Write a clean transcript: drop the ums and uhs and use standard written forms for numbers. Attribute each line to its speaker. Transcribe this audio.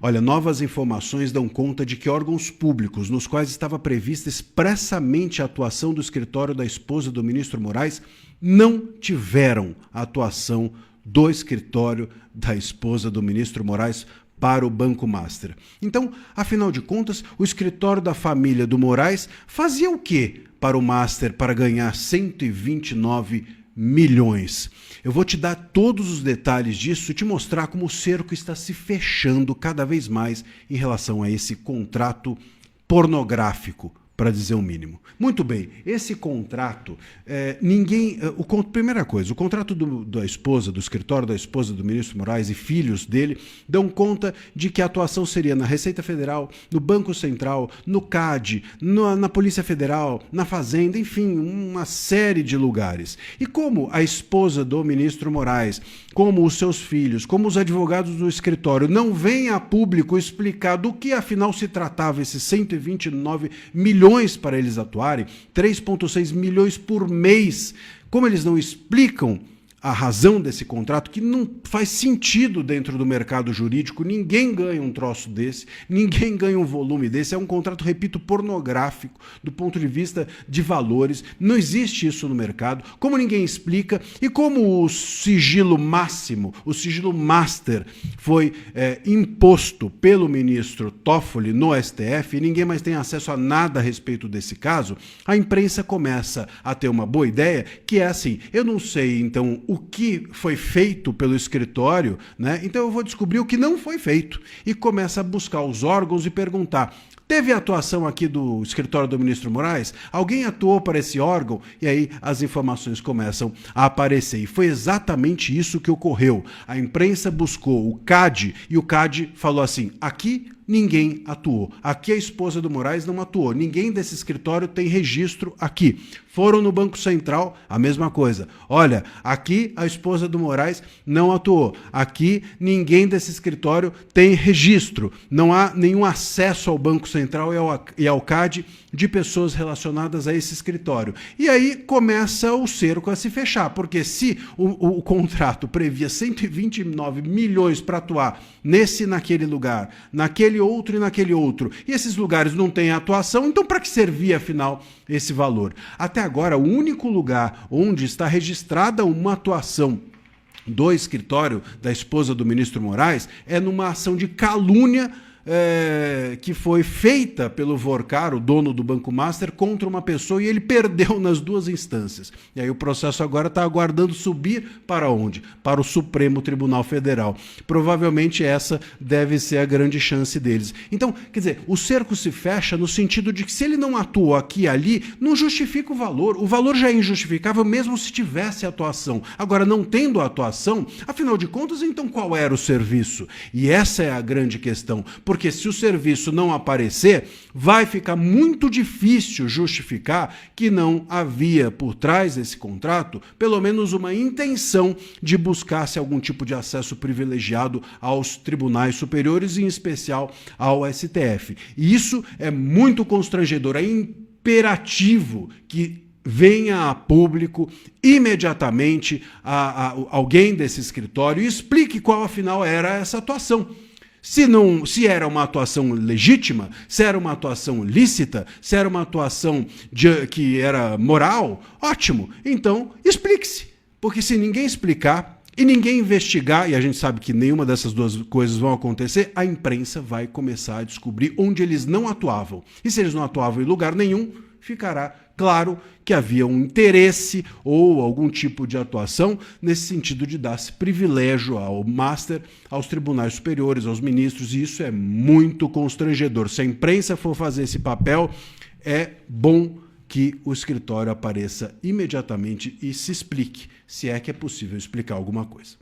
Speaker 1: Olha, novas informações dão conta de que órgãos públicos, nos quais estava prevista expressamente a atuação do escritório da esposa do ministro Moraes, não tiveram a atuação do escritório da esposa do ministro Moraes para o Banco Master. Então, afinal de contas, o escritório da família do Moraes fazia o quê para o Master para ganhar 129 milhões? Eu vou te dar todos os detalhes disso e te mostrar como o cerco está se fechando cada vez mais em relação a esse contrato pornográfico, para dizer o mínimo. Muito bem, esse contrato, primeira coisa, o contrato da esposa, do escritório da esposa do ministro Moraes e filhos dele, dão conta de que a atuação seria na Receita Federal, no Banco Central, no CAD, na Polícia Federal, na Fazenda, enfim, uma série de lugares. E como a esposa do ministro Moraes, como os seus filhos, como os advogados do escritório não vêm a público explicar do que afinal se tratava esses 129 milhões para eles atuarem, 3,6 milhões por mês, como eles não explicam a razão desse contrato, que não faz sentido dentro do mercado jurídico, ninguém ganha um troço desse, ninguém ganha um volume desse, é um contrato, repito, pornográfico, do ponto de vista de valores, não existe isso no mercado, como ninguém explica, e como o sigilo máximo, o sigilo master, foi imposto pelo ministro Toffoli no STF, e ninguém mais tem acesso a nada a respeito desse caso, a imprensa começa a ter uma boa ideia, que é assim, eu não sei, então, o que foi feito pelo escritório, né? Então eu vou descobrir o que não foi feito. E começa a buscar os órgãos e perguntar, teve atuação aqui do escritório do ministro Moraes? Alguém atuou para esse órgão? E aí as informações começam a aparecer. E foi exatamente isso que ocorreu. A imprensa buscou o CAD e o CAD falou assim, aqui ninguém atuou. Aqui a esposa do Moraes não atuou. Ninguém desse escritório tem registro aqui. Foram no Banco Central, a mesma coisa. Olha, aqui a esposa do Moraes não atuou. Aqui ninguém desse escritório tem registro. Não há nenhum acesso ao Banco Central e ao CAD de pessoas relacionadas a esse escritório. E aí começa o cerco a se fechar, porque se o contrato previa 129 milhões para atuar nesse e naquele lugar, naquele outro e naquele outro, e esses lugares não têm atuação, então para que servia, afinal, esse valor? Até agora, o único lugar onde está registrada uma atuação do escritório da esposa do ministro Moraes é numa ação de calúnia que foi feita pelo Vorcar, o dono do Banco Master, contra uma pessoa, e ele perdeu nas duas instâncias. E aí o processo agora está aguardando subir para onde? Para o Supremo Tribunal Federal. Provavelmente essa deve ser a grande chance deles. Então, quer dizer, o cerco se fecha no sentido de que se ele não atuou aqui e ali, não justifica o valor já é injustificável mesmo se tivesse atuação. Agora, não tendo atuação, afinal de contas, então qual era o serviço? E essa é a grande questão, porque se o serviço não aparecer, vai ficar muito difícil justificar que não havia por trás desse contrato pelo menos uma intenção de buscar-se algum tipo de acesso privilegiado aos tribunais superiores, em especial ao STF. E isso é muito constrangedor, é imperativo que venha a público imediatamente alguém desse escritório e explique qual afinal era essa atuação. Se era uma atuação legítima, se era uma atuação lícita, se era uma atuação que era moral, ótimo. Então, explique-se. Porque se ninguém explicar e ninguém investigar, e a gente sabe que nenhuma dessas duas coisas vão acontecer, a imprensa vai começar a descobrir onde eles não atuavam. E se eles não atuavam em lugar nenhum, ficará claro que havia um interesse ou algum tipo de atuação nesse sentido de dar-se privilégio ao Master, aos tribunais superiores, aos ministros, e isso é muito constrangedor. Se a imprensa for fazer esse papel, é bom que o escritório apareça imediatamente e se explique, se é que é possível explicar alguma coisa.